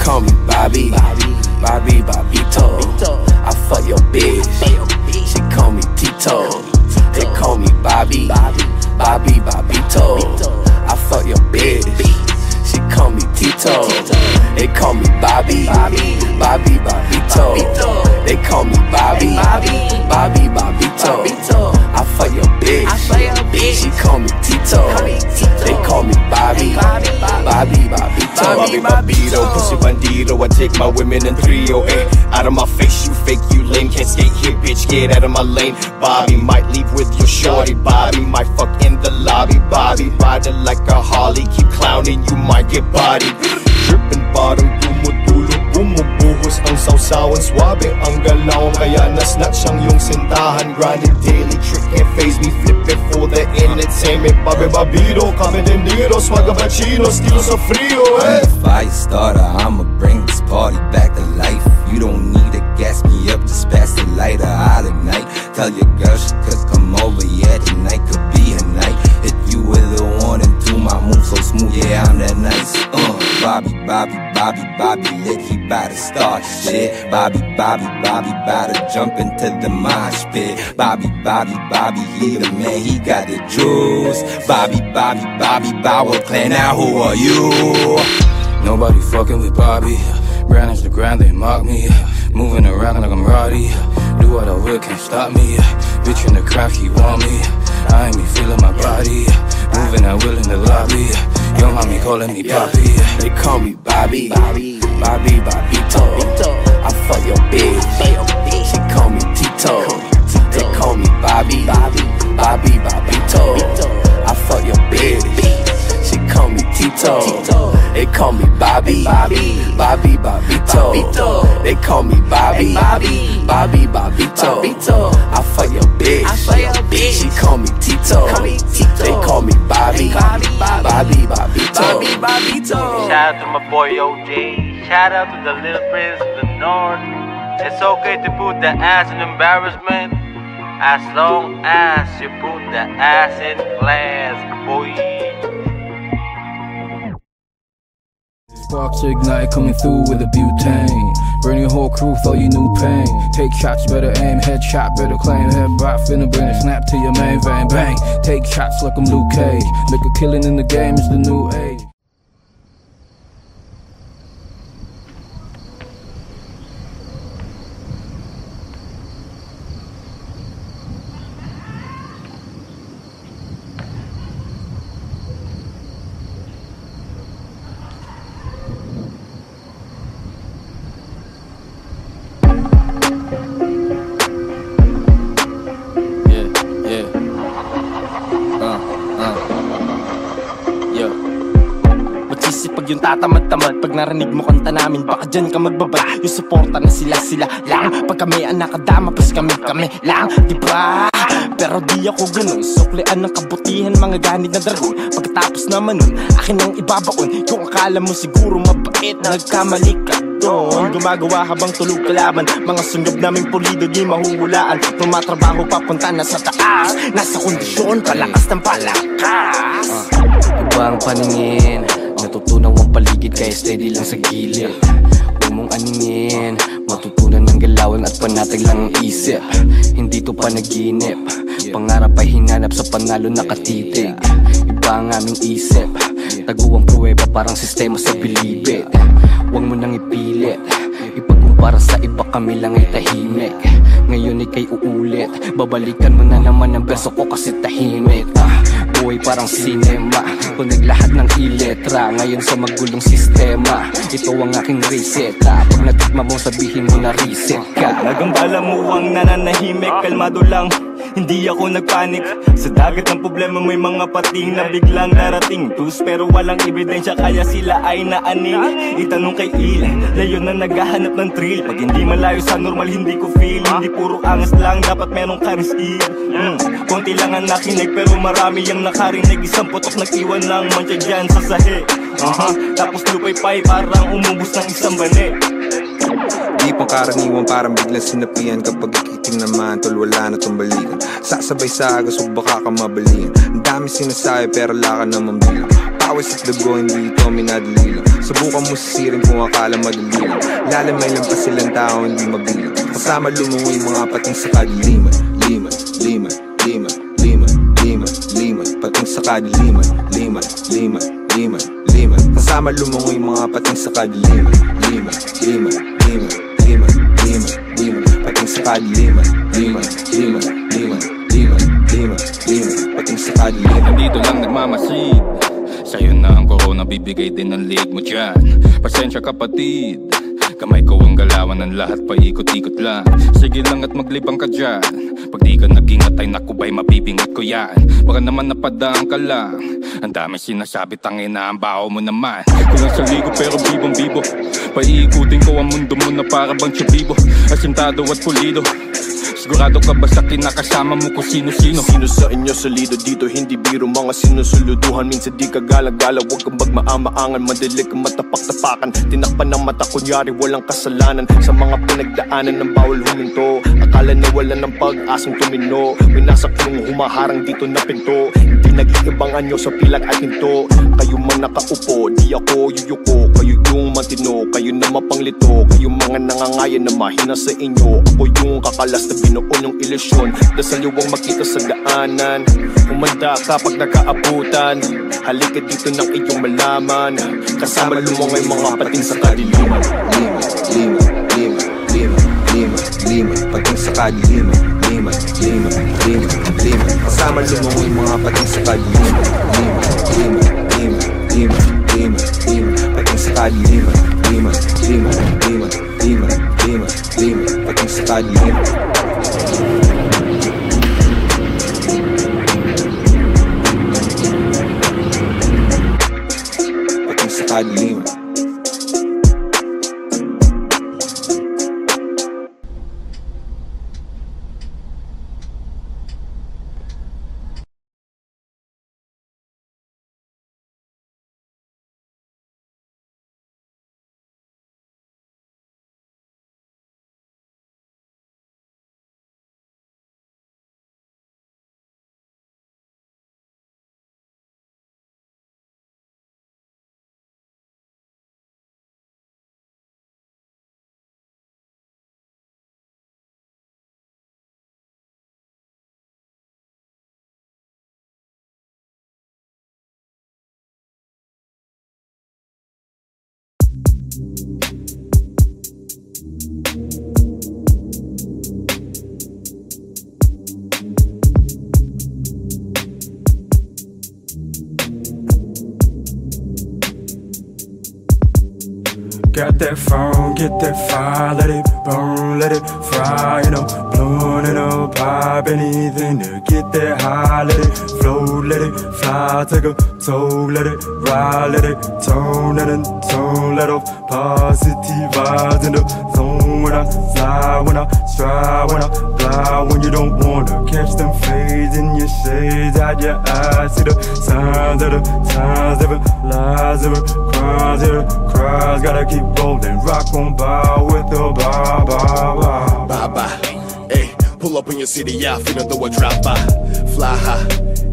Call me Bobby, Bobito. I fuck your bitch, she call me Tito. They call me Bobby, Bobito. I fuck your bitch, she call me Tito. They call me Bobby, Bobito. They call me Bobby, Bobito. I fuck your bitch, she call me Tito. They call me Bobby, Bobito, pussy bandido. I take my women in 308. Out of my face, you fake, you lame. Can't skate here, bitch, get out of my lane. Bobby might leave with your shorty. Bobby might fuck in the lobby. Bobby riding like a Harley. Keep clowning, you might get bodied. Dripping bottom, tumutulo, bumubuhos ang sawsawan. Swabe ang galaw, kaya na-snatch ang yung sintahan. Grinding daily, trick can't phase me. Flip it for the entertainment. Bobito, coming in dito. Swagga bachino, estilo sa frio, eh. Fire starter, I'ma bring this party back to life. You don't need to gas me up, just pass the lighter out at night. Tell your girl she could come over, yeah, tonight could be a night. If you were the one and do my move so smooth, yeah, I'm that nice. Bobby, lit, he bout to start shit. Bobby, bout to jump into the mosh pit. Bobby, he the man, he got the juice. Bobby, Bow Clan, now who are you? Nobody fucking with Bobby. Ran into the ground, they mock me. Moving around like I'm Roddy. Do what I will, can't stop me. Bitch in the crowd, he want me. I ain't be feeling my body. Moving at will in the lobby. Yo, mommy calling me Poppy. They call me Bobby, Bobito. I fuck your bitch, she call me Tito. They call me Bobby, Bobito. I fuck your bitch, she call me Tito. They call me Bobby, Bobito. They call me Bobby, Bobito. I fuck your bitch, she call me Tito. They call me Bobby, Bobito. Shout out to my boy OJ. Shout out to the little prince of the north. It's okay to put the ass in embarrassment, as long as you put the ass in class, boy. Sparks ignite, coming through with a butane. Burn your whole crew, thought you knew pain. Take shots, better aim, headshot, better claim. Head bop, finna bring a snap to your main vein. Bang, take shots like I'm Luke Cage. Make a killing in the game is the new age. Yung tatamad-tamad pag narinig mo kanta namin, baka dyan ka magbabad. Yung suporta na sila lang. Pag kami ang nakadama, pas kami lang, diba? Pero di ako ganun, suklian ng kabutihan, mga ganit na dragon. Pagkatapos naman nun, akin ang ibabaon. Kung akala mo siguro mabait, nagkamali ka doon. Gumagawa habang tulog kalaban, mga sunggab naming pulido di mahuhulaan. Tumatrabaho papunta na sa taas, nasa kondisyon, palakas ng palakas. Ibang paningin, natutunan ang paligid kaya steady lang sa gilid. Huwag mong aningin, matutunan ng galawan at panatag lang ang isip. Hindi to panaginip, pangarap ay hinanap sa panalo nakatitig. Iba ang aming isip, taguang pruweba parang sistema sa bilibid. Huwag mo nang ipilit, ipagkumpara sa iba kami lang ay tahimik. Ngayon ikay uulit, babalikan mo na naman ang verso ko kasi tahimik. buhay parang sinema. Tunig lahat ng iletra, ngayon sa magulong sistema. Ito ang aking reseta, pag natikma mo sabihin mo na reset ka. Nagambala mo ang nananahimik, kalmado lang, hindi ako nagpanik. Sa dagat ng problema may mga pating na biglang darating. Tus pero walang ebidensya kaya sila ay naaning. Itanong kay Il, layon na naghahanap ng thrill. Pag hindi malayo sa normal hindi ko feel. Hindi puro angas lang, dapat merong karistil. Konti lang ang nakinig pero marami ang nakarinig. Isang putok nag-iwan lang mancha dyan sa sahe. Tapos lupay-pay parang umubos ng isang bane. Di pang karaniwan parang biglang sinapian. Kapag ikiting naman tol wala na tong balikan. Sasabay sa agos o baka ka mabalian. Ang dami sinasabi pero laka naman bilang. Pawis at dugo hindi ito minadali lang. Subukan mo sisirin kung akala madali lang. Lalamay lang pa silang tao hindi mabilang. Kasama lumungoy mga pating sa kadiliman. Liman, liman, liman, liman, liman, liman. Pating sa kadiliman. Liman, liman, liman, liman. Kasama lumungoy mga pating sa kadiliman. Liman, liman, liman, liman, liman, liman. Pating sa kadiliman. Liman, liman, liman, liman, liman, liman. Pating sa kadiliman. Nandito lang nagmamasid. Sa'yo na ang corona, bibigay din ng lead mo dyan. Pasensya kapatid, kamay ko ang galawan ng lahat, paikot-ikot lang. Sige lang at maglibang ka dyan. Pag di ka nag-ingat ay nakubay, mabibingot ko yan. Baka naman napadaan ka lang. Ang dami sinasabi, tangin na ang baho mo naman. Kulang sa ligo pero bibong-bibo. Paiikutin ko ang mundo mo na para bang tsabibo. Asintado at pulido. Sigurado ka ba sa kinakasama mo kung sino-sino? Sino sa inyo solido dito? Hindi biro mga sinusuluduhan. Minsan di ka gala-gala, huwag kang magmaamaangan. Madali kang matapak-tapakan. Tinakpan ng mata, kunyari walang kasalanan. Sa mga pinagdaanan ng bawal huminto. Akala na wala ng pag-asang tumino. Winasak yung humaharang dito na pinto. Hindi nag-iibang anyo sa pilag at hinto. Kayo man nakaupo, di ako yuyuko. Kayo yung matino, kayo na mapanglito. Kayo mga nangangayan na mahina sa inyo. Ako yung kakalas na binuon yung ilusyon. Dasal yung makita sa daanan. Umanda ka pag nagkaabutan. Halika dito ng iyong malaman. Kasama lumungay mga pating sa kadiliman. Liman, liman, liman, liman, liman, liman. Pating sa kadiliman. Liman, liman, liman, liman. Kasama lumungay mga pating sa kadiliman. Liman, liman, liman, liman, liman, liman. Pating sa kadiliman. Liman, liman, liman, liman, liman, liman. Pating sa kadiliman. Pating sa kadiliman. Got that phone, get that fire, let it burn, let it fry, you know, blowing it up, pop anything to get that high, let it float, let it fly, take a toll, let it ride, let it tone, let off positive vibes in the zone when I slide, when I stride, when I glide, when you don't wanna catch them fades in your shades, out your eyes, see the signs of the times, every lies, every crimes, every cries, gotta keep rolling, rock on by with the bye. Bye-bye, ayy, pull up in your city, yeah, finna throw a drive-by, fly high,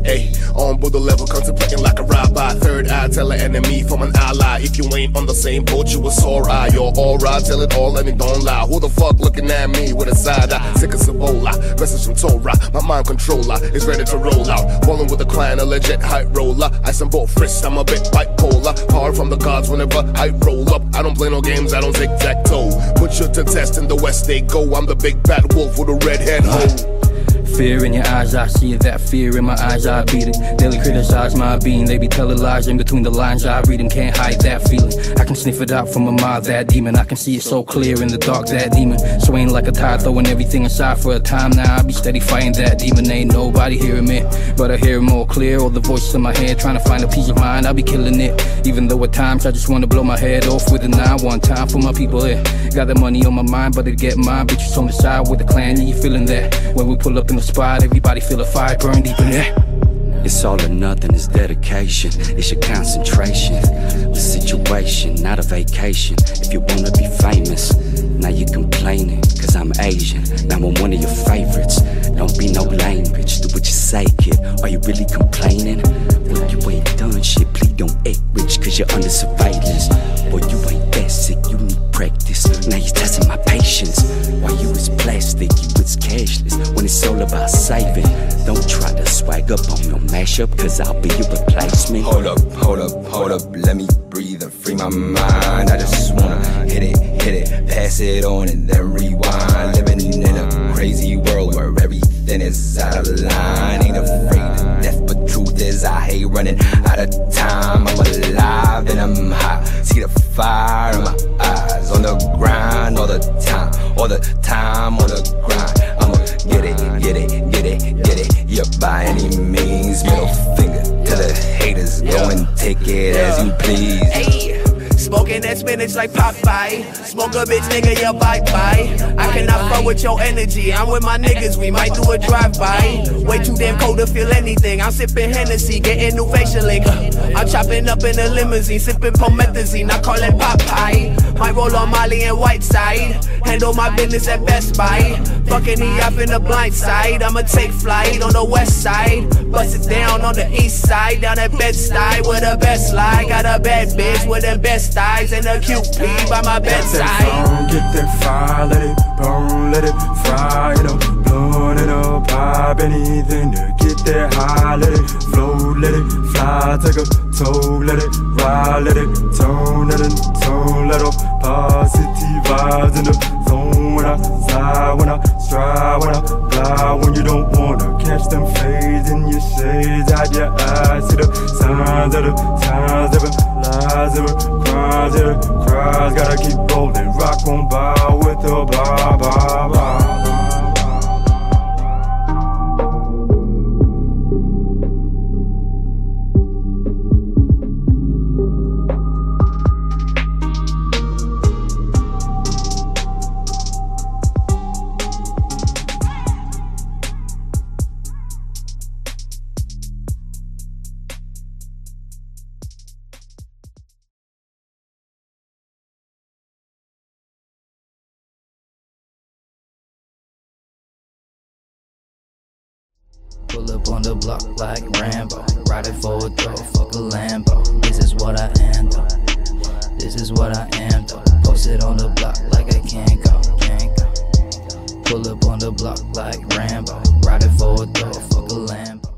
ayy, on board the level, contemplating like a rabbi, third eye, tell an enemy from an ally, if you ain't on the same boat, you a sore eye, you're alright, tell it all and it don't lie, who the fuck looking at me with a side eye, sick as Ebola, message from Torah, my mind controller is ready to roll out, rolling with a client, a legit hype roller, ice and both wrists, I'm a bit bipolar, far from the gods whenever I roll up, I don't play no games, I don't tic-tac-toe, put you to test in the West they go, I'm the big bad wolf with a red head hole. Fear in your eyes, I see it. That fear in my eyes, I beat it. Daily criticize my being. They be telling lies in between the lines. I read them, can't hide that feeling. I can sniff it out from a mile, that demon. I can see it so clear in the dark, that demon. Swaying like a tide, throwing everything aside for a time. Now I be steady fighting that demon. Ain't nobody hearing me, but I hear it more clear. All the voices in my head trying to find a peace of mind. I be killing it, even though at times I just wanna blow my head off with a 9. One time for my people here. Got the money on my mind, but it get mine. Bitches on the side with the clan, yeah, you feeling that? When we pull up in the spot, everybody feel a fire burn deep in there. It's all or nothing, it's dedication. It's your concentration. The situation, not a vacation. If you wanna be famous, now you complaining, cause I'm Asian. Now I'm one of your favorites. Don't be no lame bitch, do what you say, kid. Are you really complaining? Boy, you ain't done shit, please don't act rich, cause you're under surveillance. Boy, you ain't that sick, you need practice. Now you're testing my patience. While you is plastic, you is cashless. When it's all about saving, don't try to swag up on your mashup, cause I'll be your replacement. Hold up, hold up, hold up, let me breathe and free my mind. I just wanna hit it, pass it on and then rewind. Living in a crazy world where everything is out of line. Ain't afraid of death, but truth is I hate running out of time. I'm alive and I'm hot, see the fire in my eyes. On the grind all the time, all the time on the grind. I'ma get it, yeah, by any means. Middle finger to the haters, go and take it as you please. Hey, smoking that spinach like Popeye. Smoke a bitch, nigga, yeah, bye-bye. I cannot fuck with your energy. I'm with my niggas, we might do a drive-by. Way too damn cold to feel anything. I'm sipping Hennessy, getting new facial ink. I'm chopping up in a limousine, sipping promethazine. I call it Popeye. Might roll on Molly and Whiteside. Handle my business at Best Buy. Fucking me up in the blind side. I'ma take flight on the west side. Bust it down on the east side. Down at Bed-Stuy with the best lie. Got a bad bitch with the best eyes and a cute pee by my bedside. Get that fire, let it burn, let it fry. You know, blowing it up, pop anything to get that high. Let it float, let it fly, take a toll, let it ride, let it tone, let it tone, let off positive vibes in the zone. When I slide, when I stride, when I glide, when you don't wanna catch them fades in your shades out your eyes. See the signs of the times, every lies, every crimes, every cries. Gotta keep rolling, rock on by with the blah, blah, blah. Pull up on the block like Rambo. Ride it for a throw, fuck a Lambo. This is what I am though. This is what I am though. Post it on the block like I can't go, can't go. Pull up on the block like Rambo. Ride it for a throw, fuck a Lambo.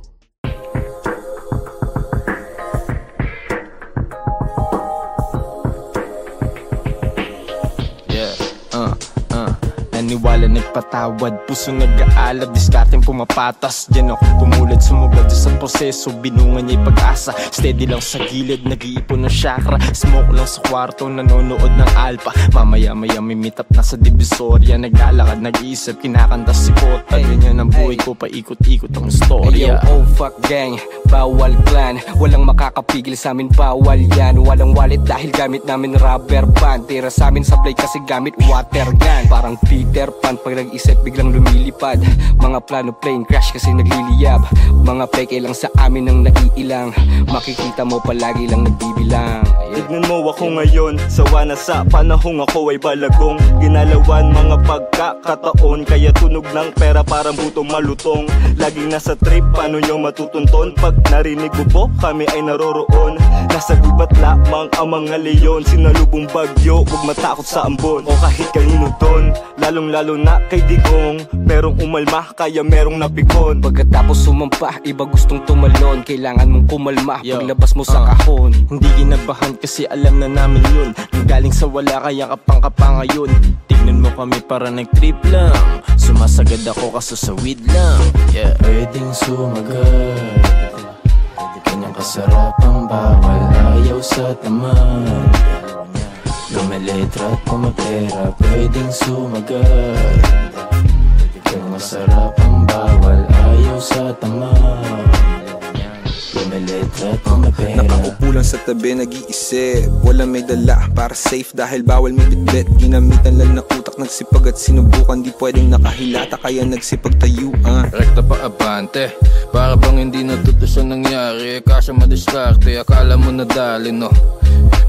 Naniwala nagpatawad, puso nag-aalab, diskarteng pumapatas. Diyan ako tumulad, sumugad sa proseso, binungan niya'y pag-asa. Steady lang sa gilid, nag-iipon ng chakra. Smoke lang sa kwarto, nanonood ng alpha. Mamaya-maya may meet up na sa Divisoria. Naglalakad, nag-iisip, kinakanta si Kota. Ganyan ang buhay ko, paikot-ikot ang storya. Oh fuck gang, bawal clan. Walang makakapigil sa amin, bawal yan. Walang wallet dahil gamit namin rubber band. Tira sa amin sablay kasi gamit water gun. Parang Peter Pan, pag nag-isip biglang lumilipad. Mga plano plane crash kasi nagliliyab. Mga peke lang sa amin ang naiilang. Makikita mo palagi lang nagbibilang. Tignan mo ako ngayon, sawa na sa panahong ako ay balagong. Ginalawan mga pagkakataon, kaya tunog ng pera parang butong malutong. Laging nasa trip, paano nyo matutunton? Pag narinig mo po, kami ay naroroon. Nasa gubat lamang ang mga leyon. Sinalubong bagyo, huwag matakot sa ambon. O kahit kanino doon, lalong-lalo na kay Digong. Merong umalma, kaya merong napikon. Pagkatapos sumampa, iba gustong tumalon. Kailangan mong kumalma, paglabas mo sa kahon. Hindi ginabahan kasi alam na namin yun. Nanggaling sa wala kaya kapang-kapa ngayon. Tignan mo kami para nag-trip lang. Sumasagad ako kaso sa weed lang, yeah. Pwedeng sumagat, kanyang kasarap ang bawal, ayaw sa tamad. Lumeletra at pumapera, pwedeng sumagat, kanyang masarap ang bawal, ayaw sa tamad. Lumeletra at pumapera. Nakaupo lang sa tabi, nag-iisip, walang may dala para safe dahil bawal may bitbit. Ginamitan lang na utak, nagsipag at sinubukan, di pwedeng nakahilata kaya nagsipag tayo. Rekta pa abante, para bang hindi natutos ang nangyari. Kasya madiskarte, akala mo nadali no.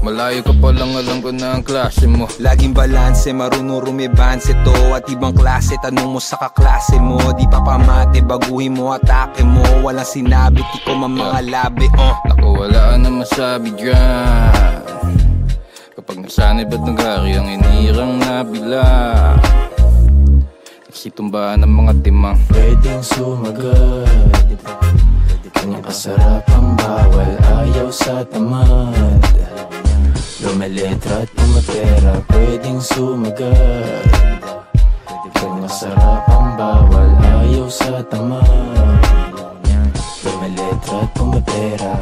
Malayo ka pa lang, alam ko na ang klase mo. Laging balanse, marunong rumibanse to. At ibang klase, tanong mo sa kaklase mo. Di pa pamate, baguhin mo, atake mo. Walang sinabi, di ko mga labi. Naku, wala na masabi dyan. Kapag nasanay ba't naghari ang inirang nabila. Nagsitumbahan ng mga timang. Pwedeng sumagat, kanyang kasarap ang bawal, ayaw sa tamad. Lumeletra at pumapera, pwedeng sumagat, kanyang masarap ang bawal, ayaw sa tamad. Lumeletra at pumapera.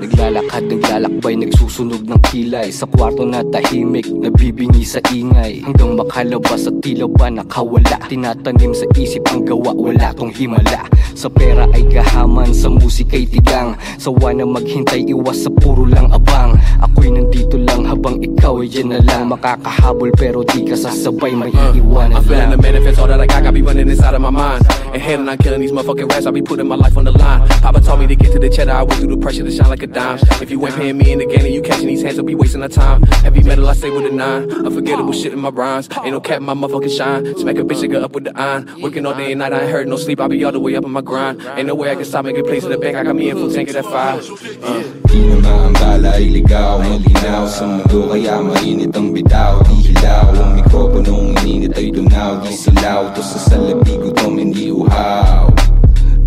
Naglalakad, naglalakbay, nagsusunog ng kilay. Sa kwarto na tahimik, nabibingi sa ingay. Hanggang makalabas at tila ba nakawala. Tinatanim sa isip ang gawa, wala tong himala. Sa pera ay gahaman, sa musika'y tigang. Sawa na maghintay, iwas sa puro lang abang. Ako'y nandito lang habang ikaw ay dyan na lang. Makakahabol pero di ka sasabay, may iiwanan lang. I'm feeling the manifest, all that I got be running inside of my mind. And handling on killing these motherfucking rats, I be putting my life on the line. Papa told me to get to the cheddar, I went through the pressure to shine like a dime. If you ain't paying me in the game and you catching these hands, I'll be wasting our time. Heavy metal, I stay with a 9. Unforgettable shit in my rhymes. Ain't no cap in my motherfucking shine. Smack a bitch, nigga up with the iron. Working all day and night, I ain't heard no sleep. I be all the way up on my grind. Ain't no way I can stop making plays in the bank. I got me in full tank of that fire. Di na maambala ay ligaw, malinaw sa mundo kaya mainit ang bitaw. Di hilaw, ang mikroponong ininit ay dunaw. Di silaw, to sa salabi gutom hindi uhaw.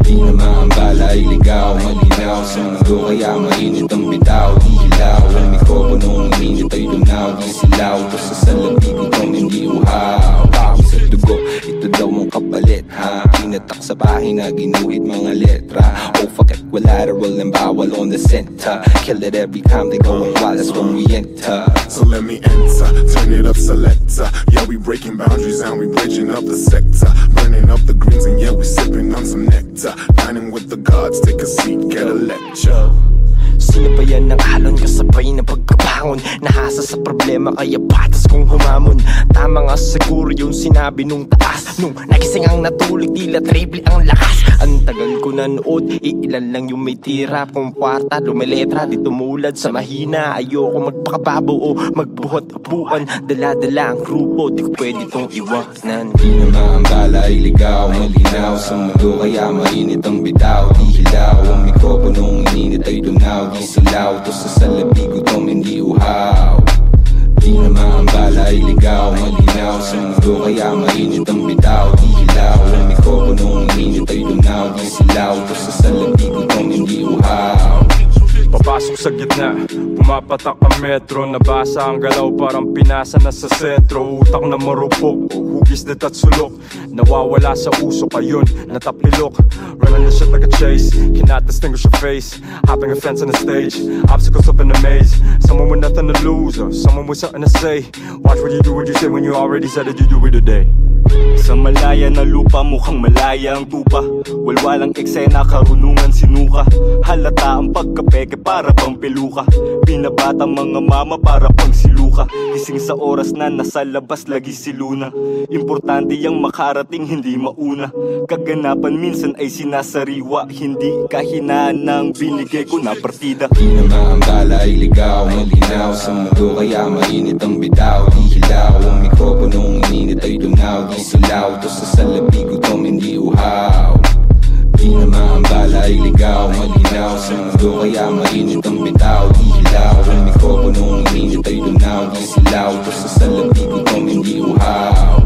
Di na maambala ay ligaw, malinaw sa mundo kaya mainit ang bitaw. Di hilaw, ang mikroponong ininit ay dunaw. Di silaw, to sa salabi gutom hindi uhaw. Bakit sa dugo, ito daw mong kapalit ha. Pinatak sa bahay na ginuhit mga letra. Oh fuck it, collateral and bawal on the center. Kill it every time they go and wild, that's when we enter. So let me enter, turn it up selector. Yeah, we breaking boundaries and we bridging up the sector. Burning up the greens and yeah, we sipping on some nectar. Dining with the gods, take a seat, get a lecture. Sinabayan ng alon, kasabay na pagkabangon. Nahasa sa problema kaya patas kong humamon. Tama nga siguro yung sinabi nung taas. Nung nagising ang natulog, tila triple ang lakas. Ang tagal ko nanood, iilan lang yung may tira. Kung kwarta, lumeletra, di tumulad sa mahina. Ayoko magpakababo o magbuhat-abuan. Dala-dala ang grupo, di ko pwede tong iwanan. Di na maambala ay ligaw, malinaw sa mundo kaya mainit ang bitaw. Di hilaw, ang mikroponong ininit ay dunaw. Di silaw, to sa salabi gutom hindi uhaw. Di na maambala ay ligaw, malinaw sa mundo kaya mainit ang bitaw. Di hilaw, ang mikroponong ininit ay dunaw. Di silaw, to sa salabi gutom hindi uhaw. Papasok sa gitna, pumapatak ang metro. Nabasa ang galaw, parang pinasa na sa sentro. Utak na marupok, hugis na tatsulok. Nawawala sa usok, ayun, natapilok. Running the shit like a chase, cannot distinguish your face. Hopping a fence on the stage, obstacles up in the maze. Someone with nothing to lose, or someone with something to say. Watch what you do, what you say when you already said that you do it today. Sa malaya na lupa, mukhang malaya ang tupa. Walwalang eksena, karunungan sinuka. Halata ang pagkapeke para pang peluka. Binabata mga mama para pang siluka. Gising sa oras na nasa labas lagi si Luna. Importante yang makarating, hindi mauna. Kaganapan minsan ay sinasariwa. Hindi kahinaan ng binigay ko na partida. Di na maambala ay ligaw, malinaw sa mundo kaya mainit ang bitaw. Di hilaw, ang mikroponong ininit ay dunaw. Di silaw, to sa salabi gutom hindi uhaw. Di na maambala ay ligaw, malinaw sa mundo kaya mainit ang bitaw. Di hilaw, ang mikroponong ininit ay dunaw. Di silaw, to sa salabi gutom hindi uhaw.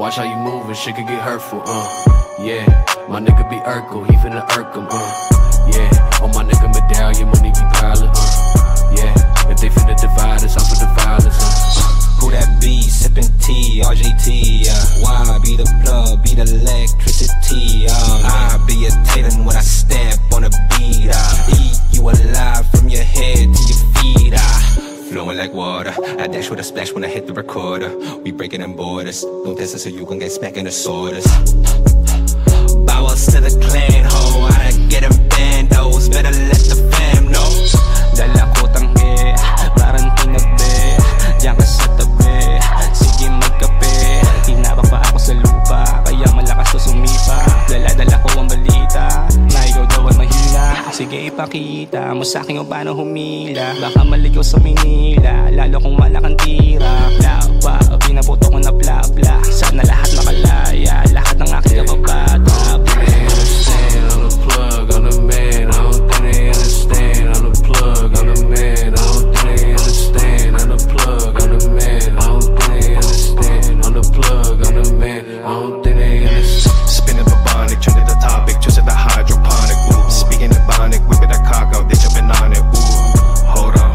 Watch how you moving, shit could get hurtful, yeah, my nigga be Urkel, he finna irk him, yeah, on my nigga medallion, money be piling, yeah, if they finna divide us, I'm for the violence, Who that be, sippin' tea, RJT, why be the plug, be the electricity, I be a Tatum when I step on a beat, eat you alive from your head to your feet, flowing like water, I dash with a splash when I hit the recorder. We breaking them borders, don't test us so you can get smacked in the sorters. Bowels to the clan, ho, I done get them bandos, better let the fam know. Dala ko tangge, maranting nagbe, diyan ka sa tabi, sige magkape. Tinabak pa ako sa lupa, kaya malakas to sumipa. Dala-dala ko ang balita, na ikaw daw ang mahina. Sige ipakita mo sa'kin kung paano humila. Baka maligaw sa Manila, lalo kung malakang tira. Plapa, pinaputo ko na plapla. Sana lahat makalaya, lahat ng aking kababata. On the plug, on the man, I don't think they understand. On the plug, on the man, I don't think they understand. On the plug, on the man, I don't think they understand. On the plug, on the man, I don't think they understand. Spinning the bonic, changing the topic, choosing the hydroponic. Ooh, speaking the bonic, whipping the cock out, they jumping on it. Ooh, hold on,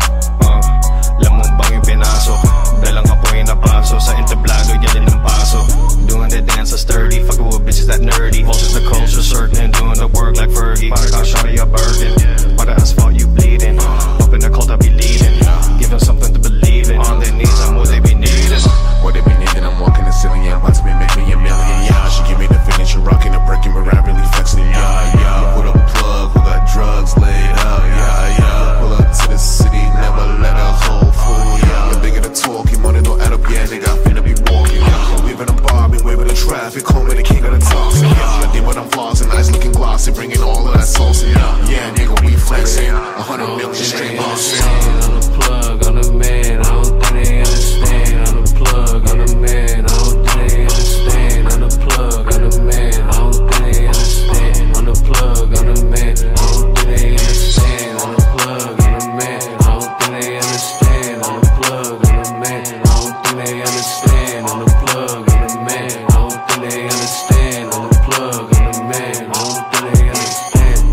lamang bang yung pinasok? Dalang apoy na paso sa entablado, yelling ng paso. Doing the dance so sturdy, fucking with bitches that nerdy. Vultures the culture certain, doing the work like Fergie. By the car, shawty a Birkin, by the asphalt you bleeding. Up in the cold I be leading, give them something to believe in. On their knees, I'm what they be needing. What they be needing, I'm walking the ceiling, yeah, about to be make me a million, yeah. She give me the finish, you rocking the breaking, but rap really flexing, yeah, yeah. Put a plug, who got drugs laid out, yeah, yeah. Pull up to the city, never let a hoe fool, yeah. The bigger the talk, your money don't add up, yeah, nigga, I'm finna be walking, yeah. Weaving and bobbing, waving the traffic, calling the king of the toxic, yeah. I did what I'm flossing, nice looking glossy, bringing all of that sauce, yeah. Yeah, nigga, we flexing, 100 million straight lost. On the plug, on the man, I don't think they understand. On the plug, on the man, I don't think they understand. On the plug, on the man, I don't think they understand. On the plug, on the man, I don't think they understand. On the plug, on the man, I don't think they understand. On the plug, on the man, I don't think they understand. On the plug, on the man, I don't think they understand. On the plug, on the man, I don't think they understand.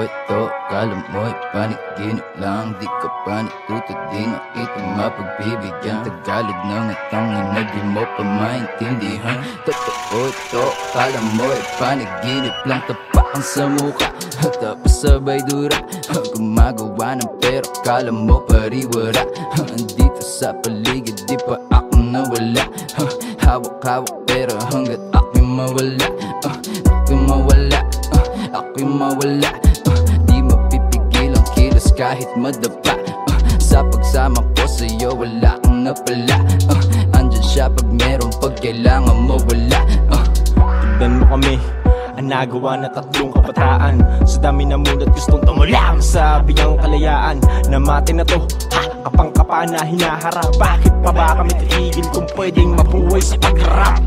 ito, kala mo'y paniginip lang. Di ka pa natuto, di nakita mapagbibigyan. Tagalog ng atangin na di mo pa maintindihan. Totoo ito, kala mo'y paniginip lang. Tapakan sa muka, tapos sabay dura. Gumagawa ng pero kala mo pariwara. Andito sa paligid, di pa ako nawala. Hawak-hawak pero hanggat ako'y mawala. Ako'y mawala, ako'y mawala. Di mapipigil ang kilos kahit madapa. Sa pagsama ko sa'yo wala kang napala. Andyan siya pag meron, pag kailangan mo wala. Tignan mo kami, ang nagawa na tatlong kabataan. Sa dami na mulat gustong tumulang sa bigyang kalayaan. Namati na to, kapang-kapa na hinaharap. Bakit pa ba kami titigil kung pwedeng mabuhay sa pagharap?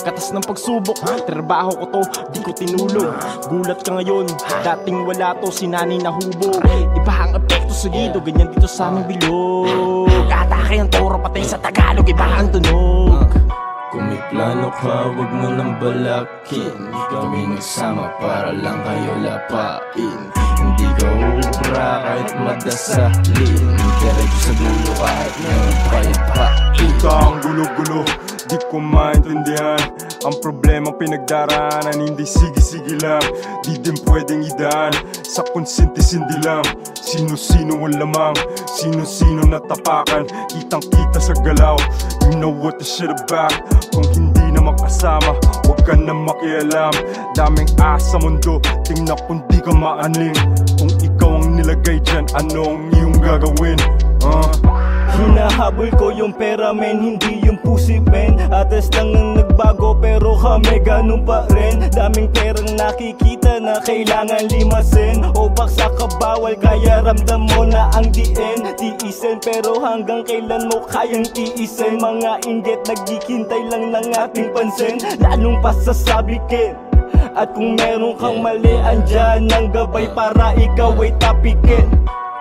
Katas ng pagsubok, trabaho ko to, di ko tinulog. Gulat ka ngayon, dating wala to, sinanay na hubog. Iba ang epekto sa dito, ganyan dito sa aming bilog. Atake ang toro, patay sa Tagalog, iba ang tunog. Kung may plano ka, wag mo nang balakin. Kami nagsama para lang kayo lapain. Hindi ka ubra kahit madasalin. Diretso sa dulo kahit meron pa yung pain. Ito ang gulo-gulo, di ko maintindihan. Ang problema pinagdaraanan, hindi sige-sige lang. Di din pwedeng idaan sa konsente-sindi lang. Sino-sino ang lamang, sino-sino natapakan. Kitang-kita sa galaw, you know what this shit about. Kung hindi na makasama, huwag ka na makialam. Daming asa mundo, tingnan kung di ka maaning. Kung ikaw ang nilagay dyan, anong iyong gagawin? Hinahabol ko yung pera men, hindi yung pussy men. Atas lang ang nagbago pero kami ganun pa rin. Daming perang nakikita na kailangan limasin. O baksa ka bawal kaya ramdam mo na ang diin. Tiisin pero hanggang kailan mo kayang tiisin. Mga inggit nagkikintay lang ng ating pansin. Lalong pasasabikin. At kung meron kang mali, andyan ang gabay para ikaw ay tapikin.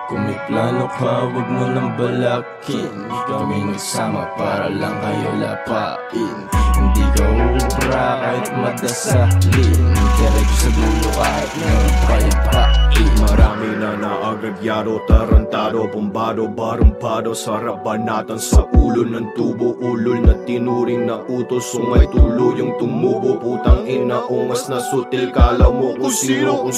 Kung may plano ka, wag mo nang balakin. Kami nagsama para lang kayo lapain. Hindi ka ubra kahit madasalin. Diretso sa dulo kahit meron pa yung pain. Marami na naagagyaro, tarantado, bombado, barumpado. Sa rabanatan sa ulo ng tubo, ulol na tinuring na utos. Sungay tuluyang tumubo, putang ina, ungas na sutil. Kala mo kung sino,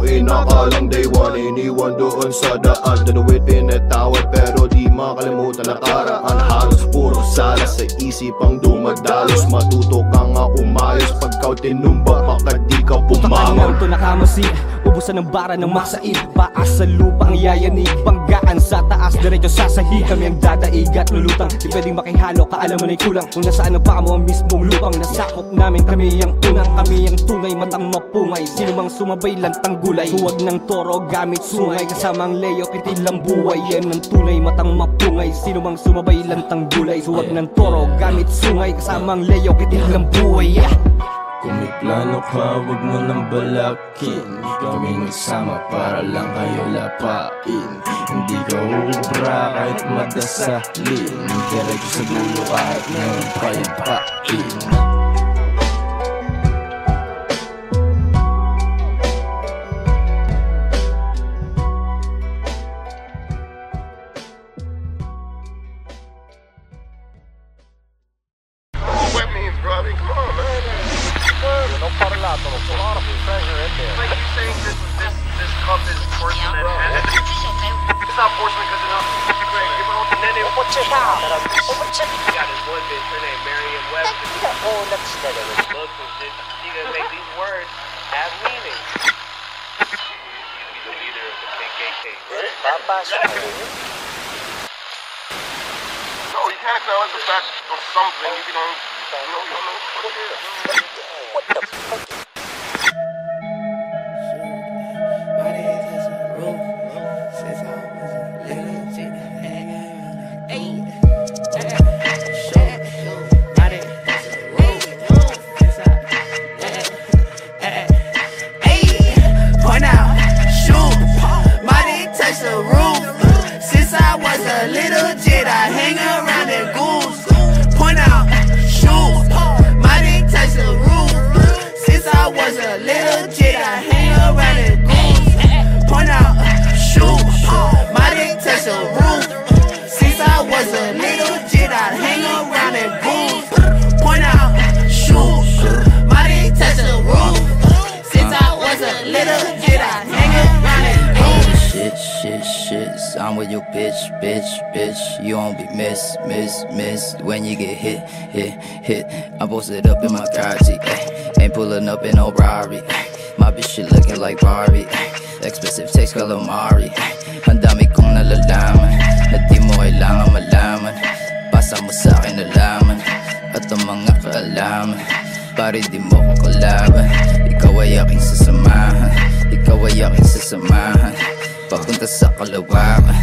inakalang day one. Iniwan doon sa daan, tanuwid pinatawad. Pero di makalimutan na karaan. Halos puro sala sa isipang dumadalos. Matuto ka nga umayos, pagkaw tinumba, baka di ka pumangon. Ito nakamasi, ubusan ng bara ng masaid. Paas sa lupang yayanig, banggaan sa taas, diretso sasahi. Kami ang dadaig at lulutang, di pwedeng makihalo, kaalaman ay kulang. Kung nasaan ang paa mo ang mismong lupang nasakop namin, kami ang unang, kami ang tunay, matang mapungay. Sino mang sumabay lantang gulay, huwag ng toro gamit sungay. Kasamang leyo, kitil ang buhay, yan ang tunay, matang mapungay. Sino mang sumabay lantang gulay, huwag ng toro gamit sungay. Kasamang leyo, kitil ang buhay. Kung may plano ka, wag mo nang balakin. Kami nagsama para lang kayo lapain. Hindi ka ubra kahit madasalin. Diretso sa dulo kahit meron pa yung pain. No, you can't tell us the fact of something if you don't know what it is. What the fuck? Point out, shoot, my dick touch the roof. Since I shit. I'm with your bitch. You won't be miss. When you get hit. I'm posted up in my car seat, ain't pulling up in no Rari. My bitch shit looking like Barbie. Expensive text calamari. Ang dami kong nalalaman na di mo kailangan malaman. Pasa mo sa'kin nalaman at ang mga kaalaman. Pare di mo ko kalaban. Ikaw ay aking sasamahan. Papunta sa kalawakan.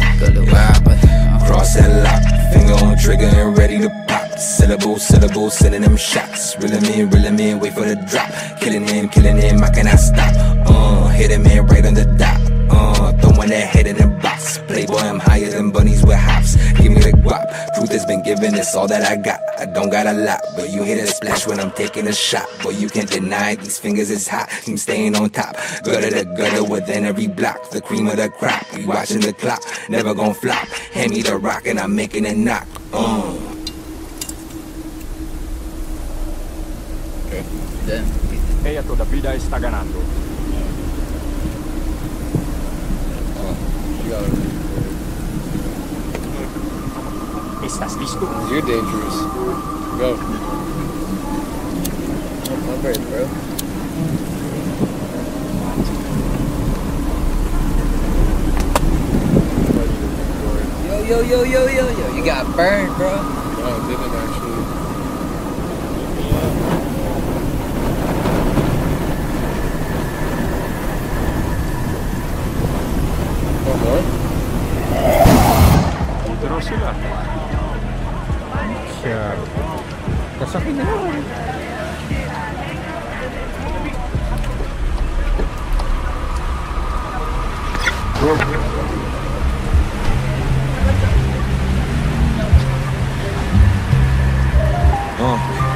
Cross and lock, finger on trigger and ready to pop. Syllable, sending them shots. Reeling in, wait for the drop. Killing him, I cannot stop. Hit him in right on the dot. Throwing that head in the box. Playboy, I'm higher than bunnies with hops. Give me the guap. Truth has been given, it's all that I got. I don't got a lot, but you hear the splash when I'm taking a shot. Boy, you can't deny it, these fingers is hot. I'm staying on top. Gutter to gutter within every block. The cream of the crop. We watching the clock, never gon' flop. Hand me the rock and I'm making it knock. Ella todavía está ganando. ¿Estás listo? You're dangerous. Go. I'm ready, bro. Yo. You got burned, bro. No, I didn't actually. One more? Dito sila. Siya. Kasakit na naman.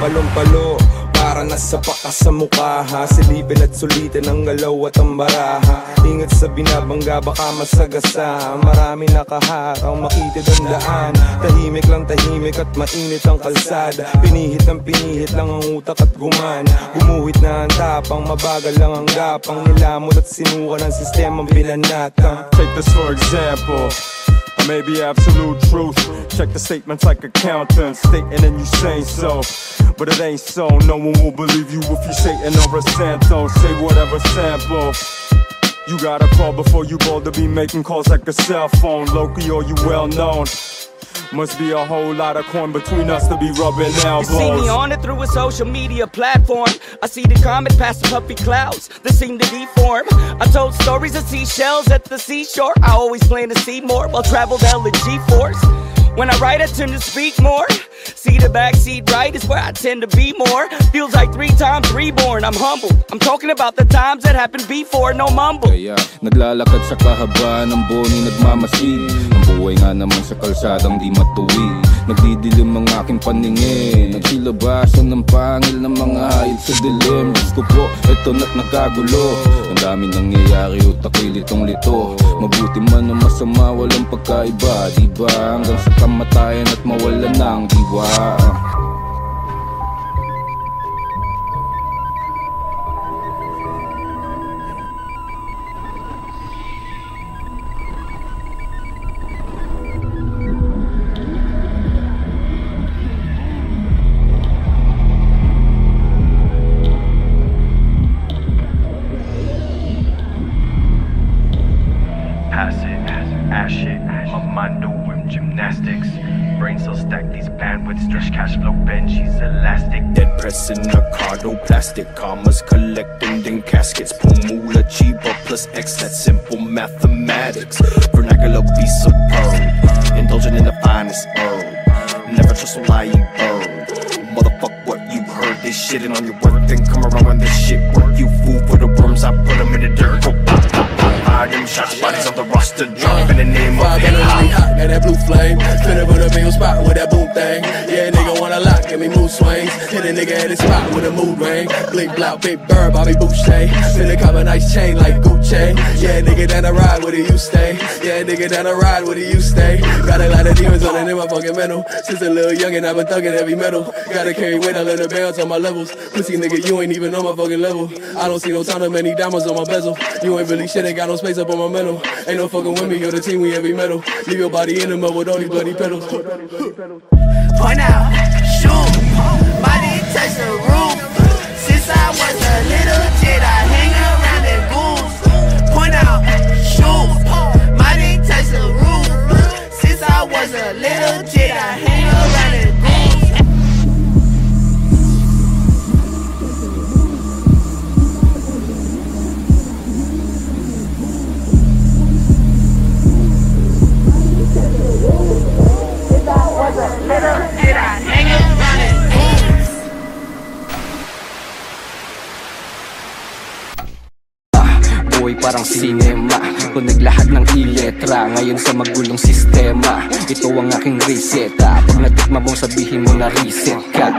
Palong-palo, para nasa paka sa mukha ha. Silipin at sulitin ang galaw at ang baraha. Ingat sa binabangga baka masagasa. Marami nakaharaw makitid ang daan. Tahimik lang tahimik at mainit ang kalsada. Pinihit lang ang utak at guman. Gumuhit na ang tapang, mabagal lang ang gapang. Nilamot at sinuka ng sistemang binanatang. Take this for example, or maybe absolute truth. Check the statements like accountants, stating and you saying so, but it ain't so. No one will believe you if you Satan or a Santo. Say whatever sample. You gotta call before you bold to be making calls like a cell phone. Local or you well known. Must be a whole lot of corn between us to be rubbing elbows. You see me on it through a social media platform. I see the comet past the puffy clouds that seem to deform. I told stories of seashells at the seashore. I always plan to see more while traveled L and G-Force. When I write, I tend to speak more. See the backseat right is where I tend to be more. Feels like 3 times reborn, I'm humbled. I'm talking about the times that happened before, no mumble. Kaya naglalakad sa kahabaan ng boni nagmamasid. Ang buhay nga naman sa kalsadang di matuwid. Nagdidilim ang aking paningin. Nagsilabasan ng pangil ng mga hayop sa dilim. Diyos ko po, eto na't nagkagulo. Ang dami nangyayari, utak ko'y litong-lito. Mabuti man o masama, walang pagkaiba, diba? Hanggang sa kamatayan at mawalan ng diwa. Shit on my new rim gymnastics. Brain cells stack these bandwidths, stretch cash flow Benji's elastic. Dead pressing Ricardo plastic, commas collecting in caskets. Pumula Chiba plus X, that's simple mathematics. Vernacular be superb, indulging in the finest herb. Never trust a lying bird. Motherfuck what you heard, they shitting on your work, then come around when this shit work. You fool for the worms, I put them in the dirt. Go pop, pop, pop. Them shots, bodies on the roster, drop in the name of hip-hop. Got that blue flame, finna put a big spot with that boom thing. Yeah, nigga wanna lock, give me mood swings. Hit a nigga at his spot with a mood ring. Blink, block, big bird, Bobby Boucher. Finna cop a nice chain like Gucci. Yeah, nigga down the ride, where do you stay? Yeah, nigga down the ride, where do you stay? Got a lot of demons on it in my fucking mental. Since a little youngin', I've been thuggin' heavy metal. Gotta carry weight, I let the bounce on my levels. Pussy nigga, you ain't even on my fucking level. I don't see no time, many diamonds on my bezel. You ain't really shit, ain't got no space always up on my mental. Ain't no fucking with me, you're the team, we heavy metal. Leave your body in the mud with all these bloody pedals. Point out, shoot, my dick touch the roof. Since I was a little kid, I hang around in goose. Point out, shoot, my dick touch the roof. Since I was a little kid, I hang around in goose. Boy, parang sinema, tunig lahat ng iletra. Ngayon sa magulong sistema, ito ang aking reseta. Pag natikma mong sabihin mo na reset ka.